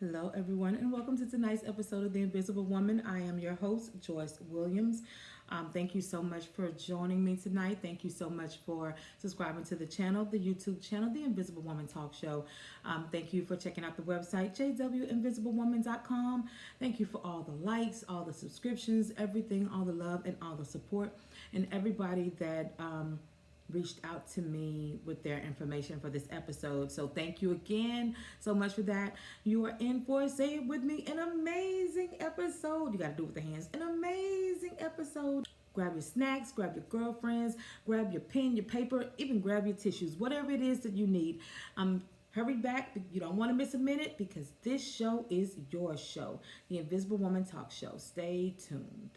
Hello, everyone, and welcome to tonight's episode of The Invisible Woman. I am your host, Joyce Williams. Thank you so much for joining me tonight. Thank you so much for subscribing to the channel, the YouTube channel, The Invisible Woman Talk Show. Thank you for checking out the website, jwinvisiblewoman.com. Thank you for all the likes, all the subscriptions, everything, all the love, and all the support, and everybody that reached out to me with their information for this episode. So thank you again so much for that. You are in for, say it with me, an amazing episode. You got to do it with the hands. An amazing episode. Grab your snacks, grab your girlfriends, grab your pen, your paper, even grab your tissues, whatever it is that you need. Hurry back. You don't want to miss a minute because this show is your show, The Invisible Woman Talk Show. Stay tuned.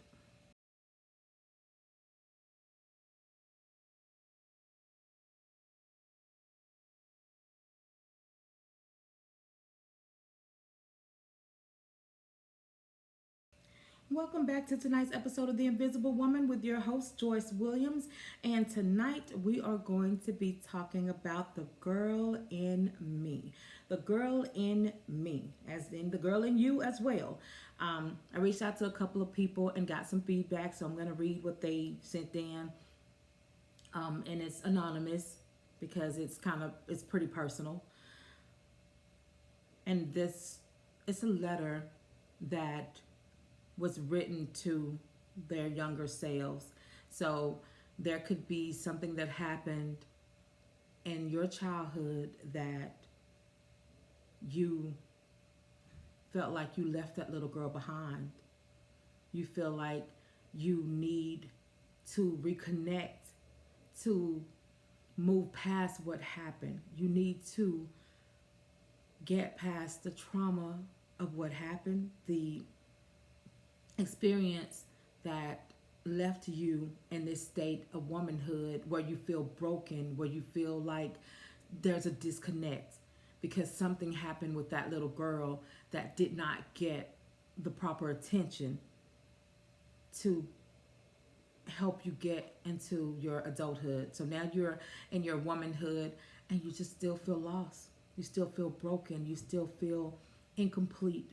Welcome back to tonight's episode of The Invisible Woman with your host, Joyce Williams. And tonight we are going to be talking about the girl in me. The girl in me, as in the girl in you as well. I reached out to a couple of people and got some feedback, so I'm going to read what they sent in. And it's anonymous because it's pretty personal. And it's a letter that was written to their younger selves. So there could be something that happened in your childhood that you felt like you left that little girl behind. You feel like you need to reconnect, to move past what happened. You need to get past the trauma of what happened, the experience that left you in this state of womanhood where you feel broken, where you feel like there's a disconnect because something happened with that little girl that did not get the proper attention to help you get into your adulthood. So now you're in your womanhood and you just still feel lost. You still feel broken. You still feel incomplete.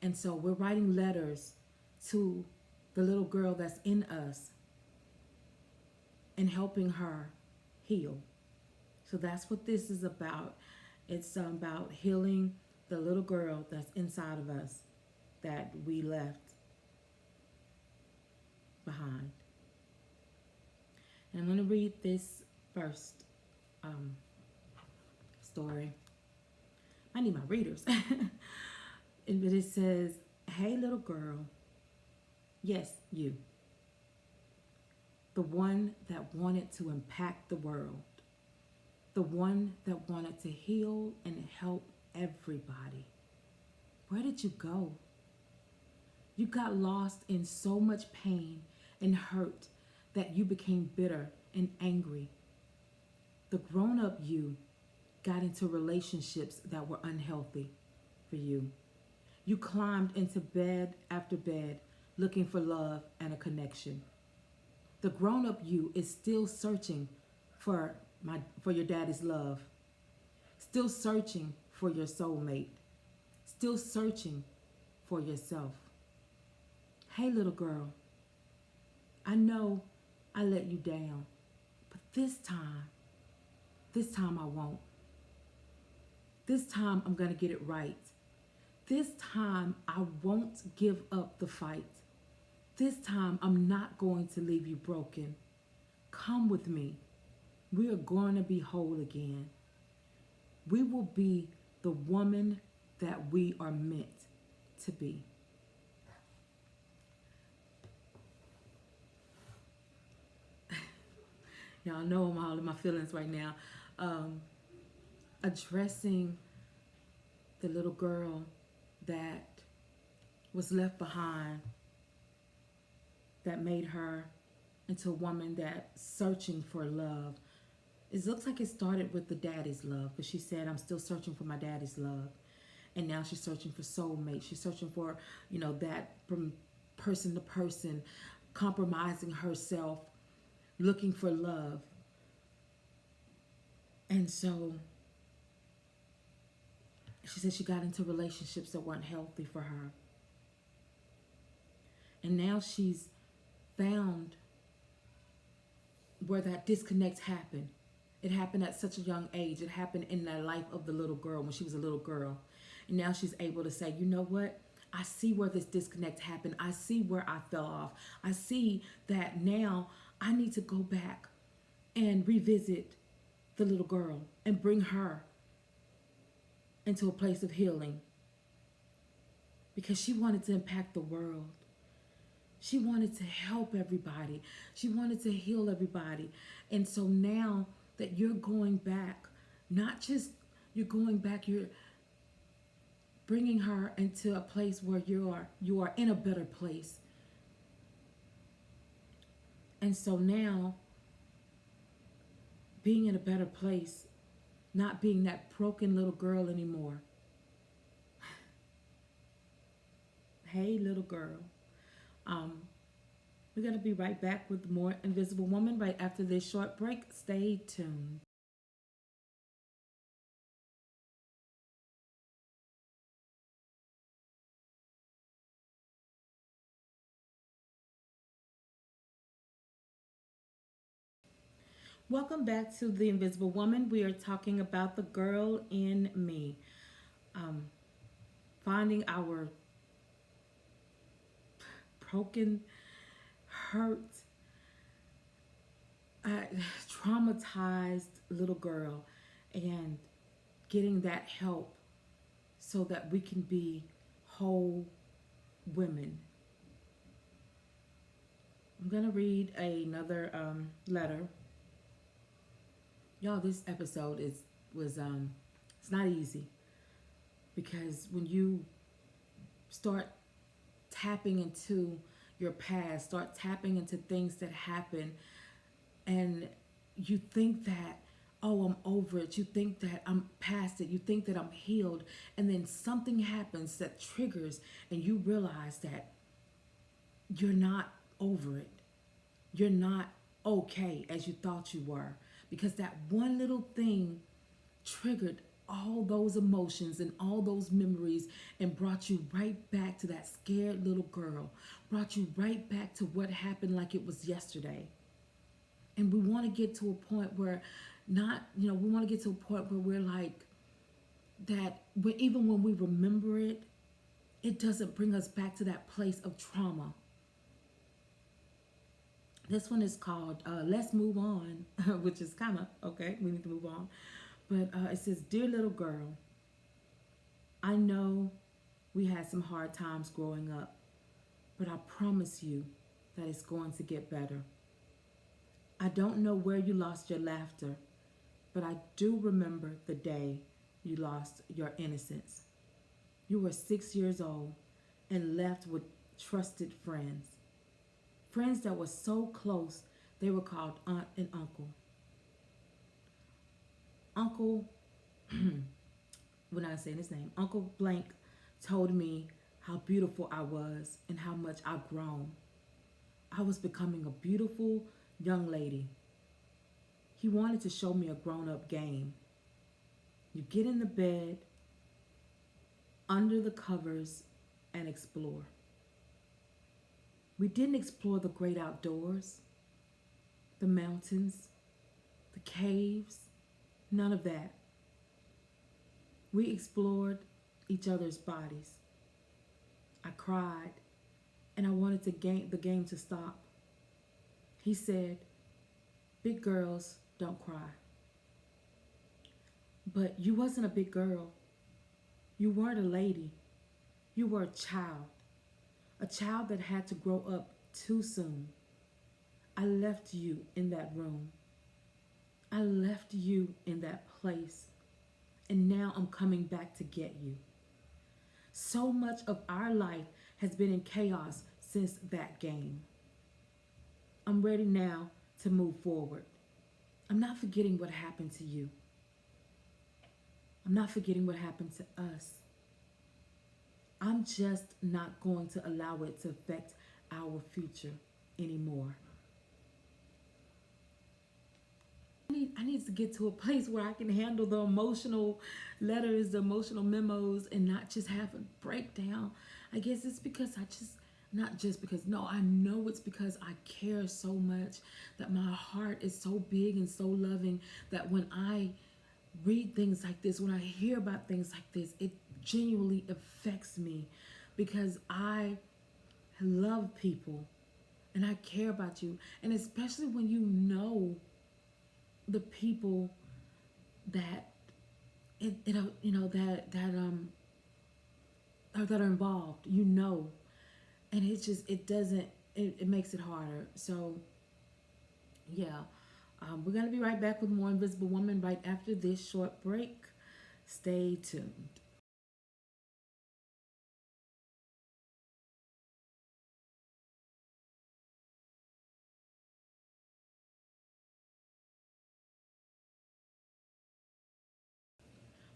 And so we're writing letters to the little girl that's in us and helping her heal. So that's what this is about. It's about healing the little girl that's inside of us that we left behind. And I'm going to read this first story. I need my readers. But it says, "Hey, little girl. Yes, you. The one that wanted to impact the world. The one that wanted to heal and help everybody. Where did you go? You got lost in so much pain and hurt that you became bitter and angry. The grown-up you got into relationships that were unhealthy for you. You climbed into bed after bed looking for love and a connection. The grown-up you is still searching for your daddy's love, still searching for your soulmate, still searching for yourself. Hey, little girl, I know I let you down, but this time I won't. This time I'm going to get it right. This time I won't give up the fight. This time I'm not going to leave you broken. Come with me. We are going to be whole again. We will be the woman that we are meant to be." Y'all know I'm all in my feelings right now. Addressing the little girl that was left behind, that made her into a woman that's searching for love. It looks like it started with the daddy's love, because she said, "I'm still searching for my daddy's love." And now she's searching for soulmate. She's searching for, that from person to person, compromising herself, looking for love. And so She said she got into relationships that weren't healthy for her. And now she's found where that disconnect happened. It happened at such a young age. It happened in the life of the little girl when she was a little girl. And now she's able to say, you know what? I see where this disconnect happened. I see where I fell off. I see that now I need to go back and revisit the little girl and bring her into a place of healing, because she wanted to impact the world. She wanted to help everybody. She wanted to heal everybody. And so now that you're going back, not just you're going back, you're bringing her into a place where you are in a better place. And so now, being in a better place, not being that broken little girl anymore. Hey, little girl. We're going to be right back with more Invisible Woman right after this short break. Stay tuned. Welcome back to The Invisible Woman. We are talking about the girl in me. Um, Finding our broken, hurt, traumatized little girl and getting that help so that we can be whole women. I'm going to read another letter. Y'all, this episode was it's not easy, because when you start tapping into your past, start tapping into things that happen, and you think that, oh, I'm over it. You think that I'm past it. You think that I'm healed. And then something happens that triggers, and you realize that you're not over it. You're not okay as you thought you were, because that one little thing triggered all those emotions and all those memories and brought you right back to that scared little girl, brought you right back to what happened like it was yesterday. And we want to get to a point where we want to get to a point where we're like that, even when we remember it, it doesn't bring us back to that place of trauma. This one is called Let's Move On, which is kind of, okay, we need to move on. But it says, Dear little girl, I know we had some hard times growing up, but I promise you that it's going to get better. I don't know where you lost your laughter, but I do remember the day you lost your innocence. You were 6 years old and left with trusted friends. Friends that were so close, they were called aunt and uncle. Uncle, we're not saying his name, Uncle Blank told me how beautiful I was and how much I've grown. I was becoming a beautiful young lady. He wanted to show me a grown-up game. You get in the bed, under the covers, and explore. We didn't explore the great outdoors, the mountains, the caves, none of that. We explored each other's bodies. I cried, and I wanted the game to stop. He said, big girls don't cry. But you wasn't a big girl. You weren't a lady. You were a child that had to grow up too soon. I left you in that room. I left you in that place. And now I'm coming back to get you. So much of our life has been in chaos since that game. I'm ready now to move forward. I'm not forgetting what happened to you. I'm not forgetting what happened to us. I'm just not going to allow it to affect our future anymore. I need to get to a place where I can handle the emotional letters, the emotional memos, and not just have a breakdown. I guess it's because I just, not just because, no, I know it's because I care so much, that my heart is so big and so loving, that when I read things like this, when I hear about things like this, it genuinely affects me, because I love people and I care about you. And especially when you know the people that that are involved, and it doesn't, it makes it harder. So yeah, we're gonna be right back with more Invisible Woman right after this short break. Stay tuned.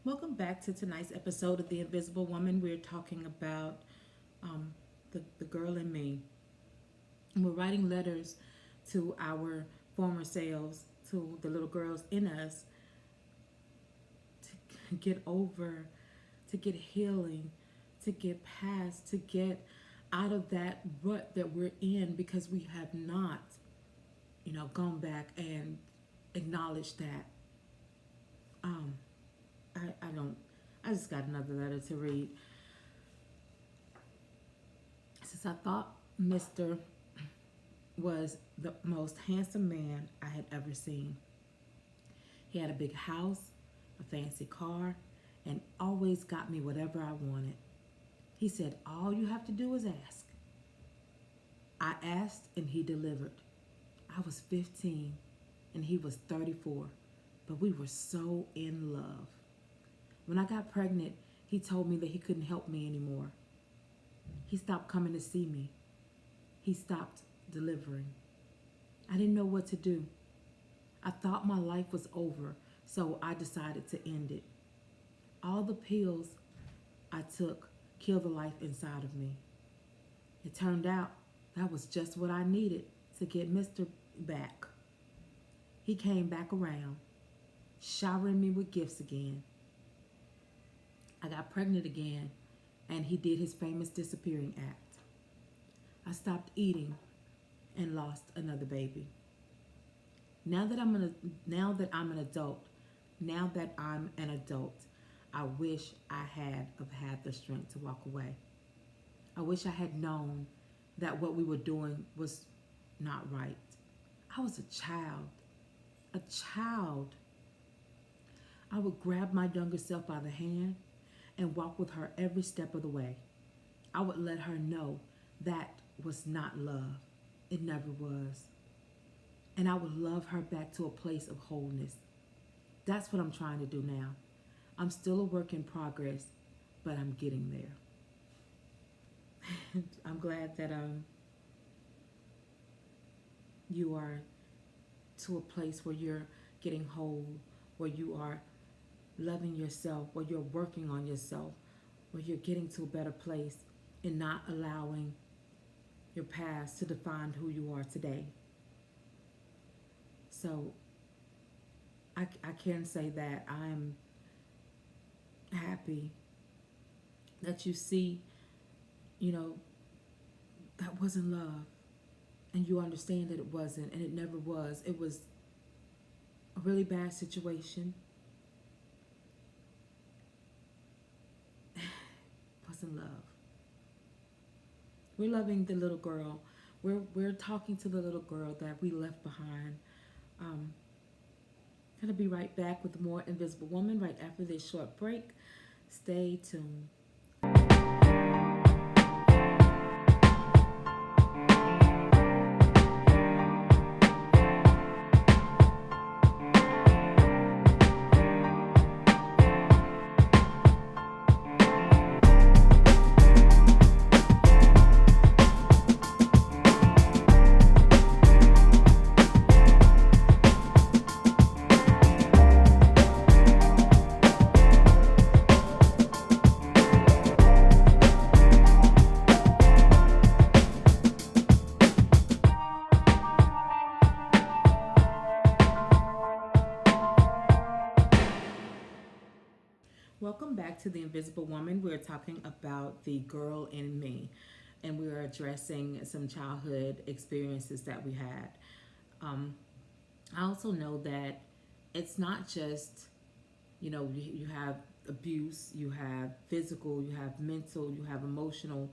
Welcome back to tonight's episode of The Invisible Woman. We're talking about um, the girl in me. And we're writing letters to our former selves, to the little girls in us, to get over, to get healing, to get past, to get out of that rut that we're in, because we have not, gone back and acknowledged that. Um, I don't, I just got another letter to read. Since I thought Mr. was the most handsome man I had ever seen. He had a big house, a fancy car, and always got me whatever I wanted. He said, all you have to do is ask. I asked and he delivered. I was 15 and he was 34, but we were so in love. When I got pregnant, he told me that he couldn't help me anymore. He stopped coming to see me. He stopped delivering. I didn't know what to do. I thought my life was over, so I decided to end it. All the pills I took killed the life inside of me. It turned out that was just what I needed to get Mr. back. He came back around, showering me with gifts again. I got pregnant again, and he did his famous disappearing act. I stopped eating and lost another baby. Now that I'm an adult, I wish I had had the strength to walk away. I wish I had known that what we were doing was not right. I was a child. A child. I would grab my younger self by the hand and walk with her every step of the way. I would let her know that was not love. It never was. And I would love her back to a place of wholeness. That's what I'm trying to do now. I'm still a work in progress, but I'm getting there. I'm glad that you are to a place where you're getting whole, where you are loving yourself, where you're working on yourself, where you're getting to a better place and not allowing your past to define who you are today. So I can say that I'm happy that you see, that wasn't love. And you understand that it wasn't, and it never was. It was a really bad situation. Wasn't love. We're loving the little girl. We're talking to the little girl that we left behind. Gonna be right back with more Invisible Woman right after this short break. Stay tuned. Welcome back to The Invisible Woman. We're talking about the girl in me, and we are addressing some childhood experiences that we had. Um, I also know that it's not just, you have abuse, you have physical, you have mental, you have emotional,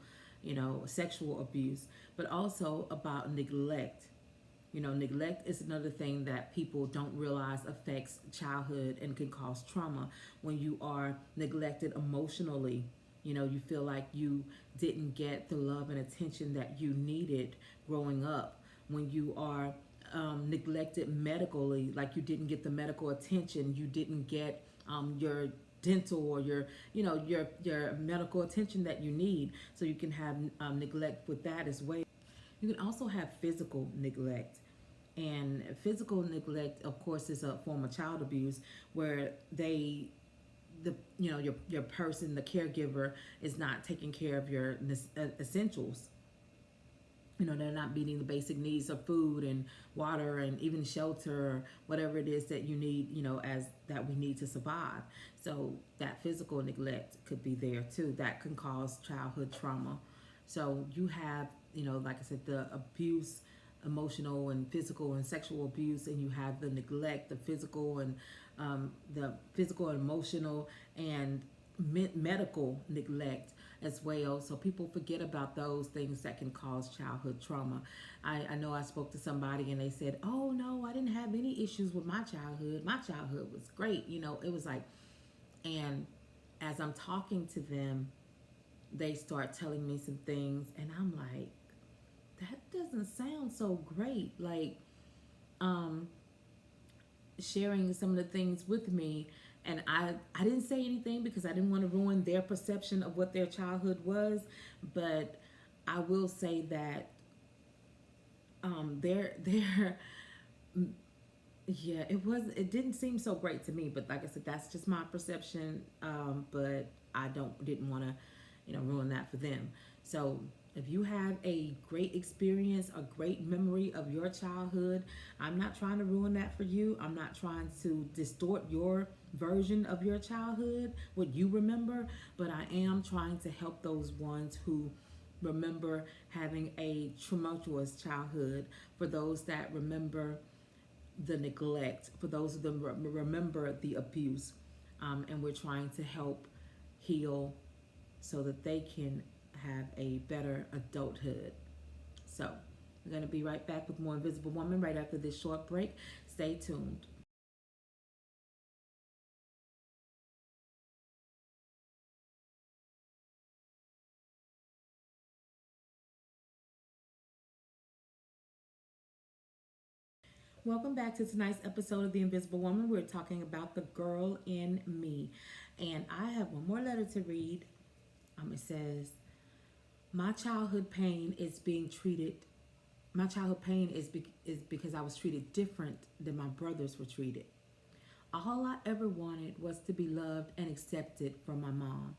sexual abuse, but also about neglect. Neglect is another thing that people don't realize affects childhood and can cause trauma. When you are neglected emotionally, you feel like you didn't get the love and attention that you needed growing up. When you are neglected medically, like you didn't get the medical attention, you didn't get your dental or your medical attention that you need, so you can have neglect with that as well. You can also have physical neglect. And physical neglect, of course, is a form of child abuse where your person, the caregiver, is not taking care of your essentials. They're not meeting the basic needs of food and water and even shelter, or whatever it is that you need, as that we need to survive. So that physical neglect could be there too. That can cause childhood trauma. So you have, like I said, the abuse, emotional and physical and sexual abuse, and you have the neglect, the physical and emotional and medical neglect as well. So people forget about those things that can cause childhood trauma. I know I spoke to somebody and they said, oh no, I didn't have any issues with my childhood. My childhood was great. It was like, and as I'm talking to them, they start telling me some things and I'm like, that doesn't sound so great. Like, um, sharing some of the things with me, and I didn't say anything because I didn't want to ruin their perception of what their childhood was, but I will say that their yeah, it didn't seem so great to me, but like I said, that's just my perception. But I didn't want to, ruin that for them. So if you have a great experience, a great memory of your childhood, I'm not trying to ruin that for you. I'm not trying to distort your version of your childhood, what you remember, but I am trying to help those ones who remember having a tumultuous childhood, for those that remember the neglect, for those of them remember the abuse, and we're trying to help heal so that they can have a better adulthood. So we're going to be right back with more Invisible Woman right after this short break. Stay tuned. Welcome back to tonight's episode of The Invisible Woman. We're talking about the girl in me. And I have one more letter to read. It says, My childhood pain is being treated. My childhood pain is because I was treated different than my brothers were treated. All I ever wanted was to be loved and accepted from my mom.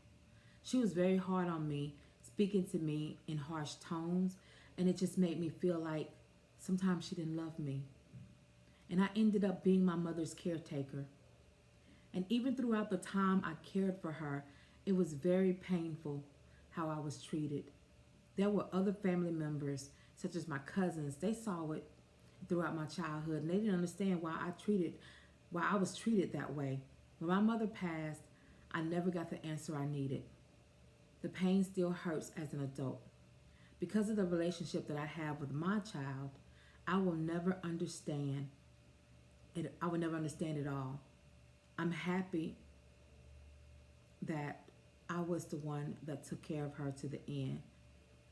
She was very hard on me, speaking to me in harsh tones, and it just made me feel like sometimes she didn't love me. And I ended up being my mother's caretaker. And even throughout the time I cared for her, it was very painful how I was treated. There were other family members, such as my cousins, they saw it throughout my childhood, and they didn't understand why I was treated that way. When my mother passed, I never got the answer I needed. The pain still hurts as an adult. Because of the relationship that I have with my child, I will never understand it. I will never understand it all. I'm happy that I was the one that took care of her to the end.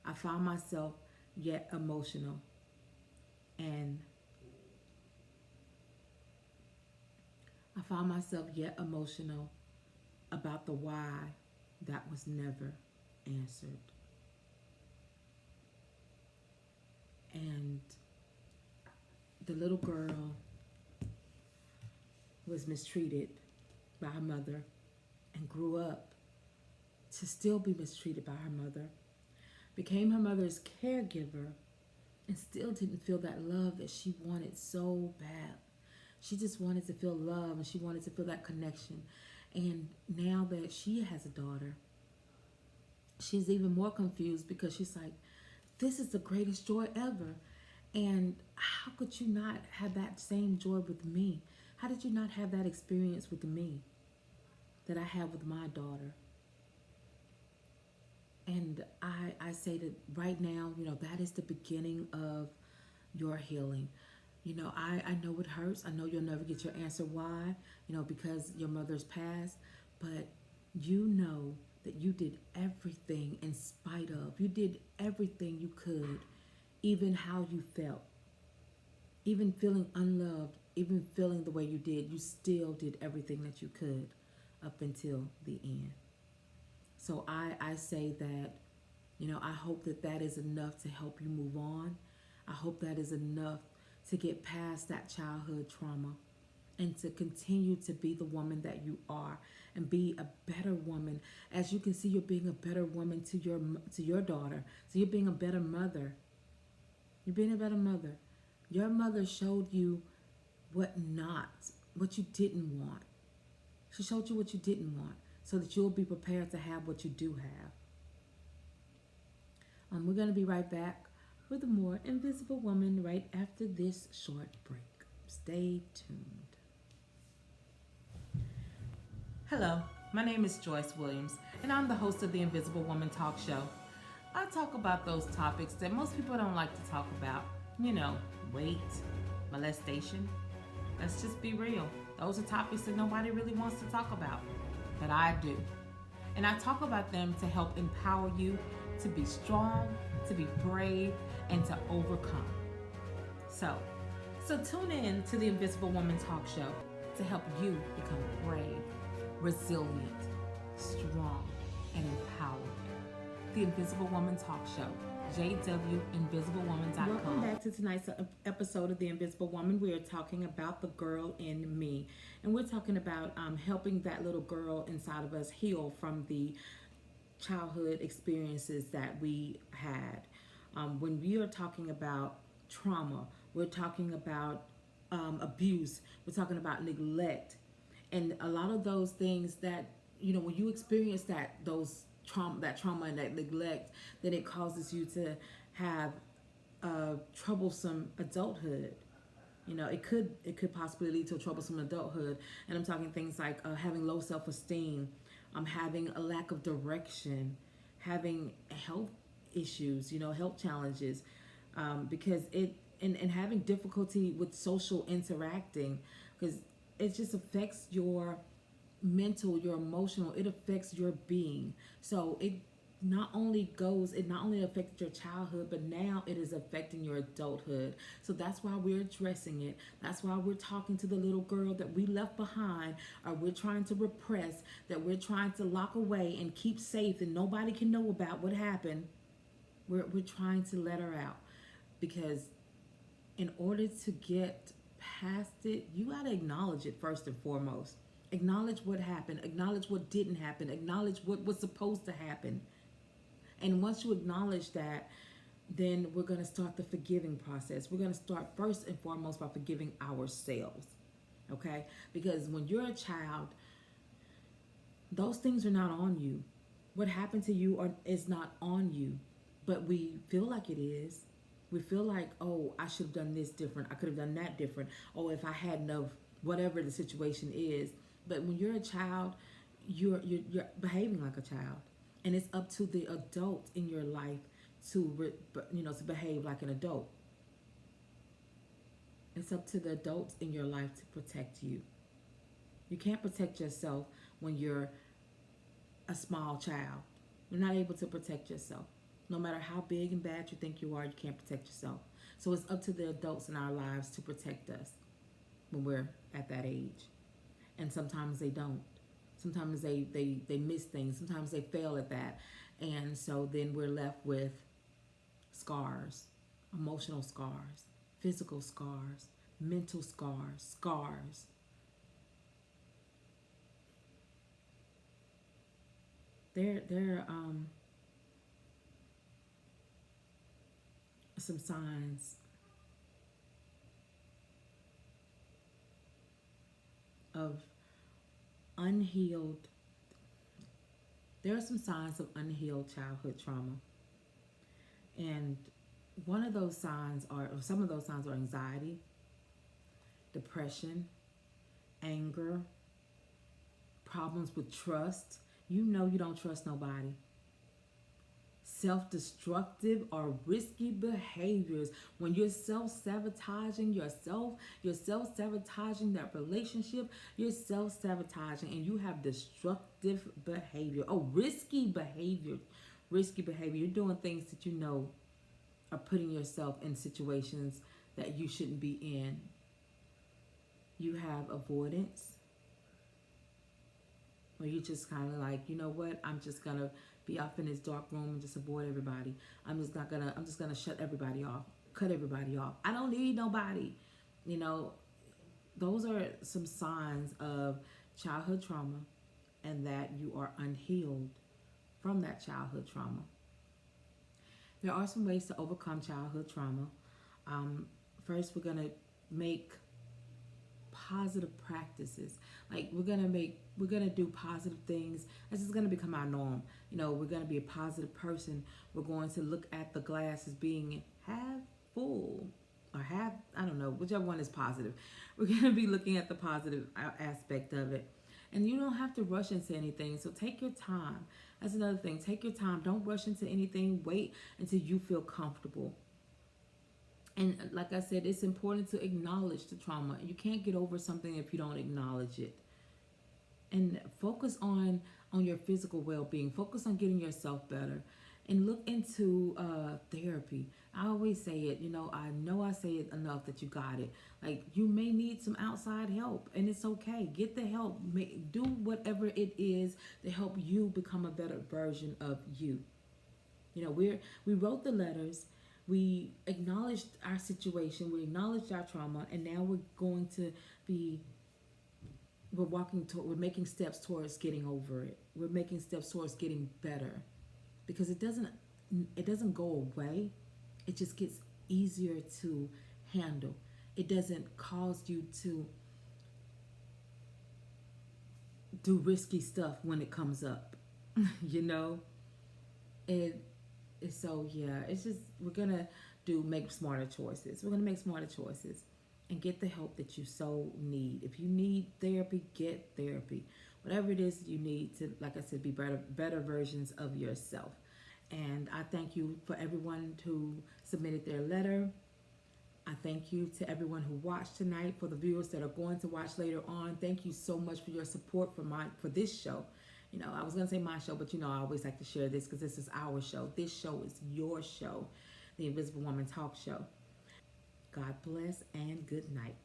I found myself yet emotional, and I found myself yet emotional about the why that was never answered. And the little girl was mistreated by her mother and grew up to still be mistreated by her mother, became her mother's caregiver, and still didn't feel that love that she wanted so bad. She just wanted to feel love and she wanted to feel that connection. And now that she has a daughter, she's even more confused because she's like, this is the greatest joy ever. And how could you not have that same joy with me? How did you not have that experience with me that I have with my daughter? And I say that right now, that is the beginning of your healing. I know it hurts. I know you'll never get your answer why, because your mother's passed, but you know that you did everything in spite of. You did everything you could, even how you felt, even feeling unloved, even feeling the way you did. You still did everything that you could up until the end. So I say that, I hope that that is enough to help you move on. I hope that is enough to get past that childhood trauma and to continue to be the woman that you are and be a better woman. As you can see, you're being a better woman to your daughter. So you're being a better mother. You're being a better mother. Your mother showed you what you didn't want. She showed you what you didn't want so that you'll be prepared to have what you do have. We're going to be right back with a more Invisible Woman right after this short break. Stay tuned. Hello, my name is Joyce Williams, and I'm the host of the Invisible Woman Talk Show. I talk about those topics that most people don't like to talk about. Weight, molestation. Let's just be real. Those are topics that nobody really wants to talk about, but I do. And I talk about them to help empower you to be strong, to be brave, and to overcome. So tune in to the Invisible Woman Talk Show to help you become brave, resilient, strong, and empowered. The Invisible Woman Talk Show, jwinvisiblewoman.com. Welcome back to tonight's episode of The Invisible Woman. We are talking about the girl in me. And we're talking about helping that little girl inside of us heal from the childhood experiences that we had. When we are talking about trauma, we're talking about abuse, we're talking about neglect, and a lot of those things that when you experience that trauma and that neglect, then it causes you to have a troublesome adulthood. It could possibly lead to a troublesome adulthood, and I'm talking things like having low self-esteem, having a lack of direction, having health issues, health challenges, because and having difficulty with social interacting, because it just affects your mental, your emotional, it affects your being. So it not only affected your childhood, but now it is affecting your adulthood. So that's why we're addressing it. That's why we're talking to the little girl that we left behind, or we're trying to repress, that we're trying to lock away and keep safe and nobody can know about what happened. We're trying to let her out, because in order to get past it, you got to acknowledge it first and foremost. Acknowledge what happened, acknowledge what didn't happen, acknowledge what was supposed to happen. And once you acknowledge that, then we're going to start the forgiving process. We're going to start first and foremost by forgiving ourselves, okay? Because when you're a child, those things are not on you. What happened to you is not on you, but we feel like it is. We feel like, oh, I should have done this different. I could have done that different. Oh, if I hadn't of whatever the situation is. But when you're a child, you're behaving like a child, and it's up to the adult in your life to behave like an adult. It's up to the adults in your life to protect you. You can't protect yourself when you're a small child. You're not able to protect yourself. No matter how big and bad you think you are, you can't protect yourself. So it's up to the adults in our lives to protect us when we're at that age. And sometimes they don't. Sometimes they miss things. Sometimes they fail at that. And so then we're left with scars, emotional scars, physical scars, mental scars. There are some signs of unhealed, there are some signs of unhealed childhood trauma. And one of those signs are, or some of those signs are anxiety, depression, anger, problems with trust. You know you don't trust nobody. Self-destructive or risky behaviors. When you're self-sabotaging yourself, you're self-sabotaging that relationship, you're self-sabotaging and you have destructive behavior. Oh, risky behavior. Risky behavior. You're doing things that you know are putting yourself in situations that you shouldn't be in. You have avoidance, or you just kind of like, you know what, I'm just gonna be off in this dark room and just avoid everybody. I'm just gonna shut everybody off, cut everybody off. I don't need nobody. You know, those are some signs of childhood trauma and that you are unhealed from that childhood trauma. There are some ways to overcome childhood trauma. First, we're gonna make positive practices. Like we're gonna do positive things. This is gonna become our norm. You know, we're gonna be a positive person. We're going to look at the glass as being half full or half, I don't know, whichever one is positive. We're gonna be looking at the positive aspect of it. And you don't have to rush into anything. So take your time. That's another thing. Take your time. Don't rush into anything. Wait until you feel comfortable. And like I said, it's important to acknowledge the trauma. You can't get over something if you don't acknowledge it. And focus on your physical well-being. Focus on getting yourself better. And look into therapy. I always say it, you know I say it enough that you got it. Like, you may need some outside help, and it's okay. Get the help. Do whatever it is to help you become a better version of you. You know, we wrote the letters, we acknowledged our situation, we acknowledged our trauma, and now we're making steps towards getting over it. We're making steps towards getting better, because it doesn't go away. It just gets easier to handle. It doesn't cause you to do risky stuff when it comes up. you know, it so yeah, it's just we're gonna make smarter choices. We're gonna make smarter choices and get the help that you so need. If you need therapy, get therapy. Whatever it is you need to, like I said, be better versions of yourself. And I thank you for everyone who submitted their letter. I thank you to everyone who watched tonight. For the viewers that are going to watch later on, thank you so much for your support for this show. You know, I was going to say my show, but you know, I always like to share this because this is our show. This show is your show, the Invisible Woman Talk Show. God bless and good night.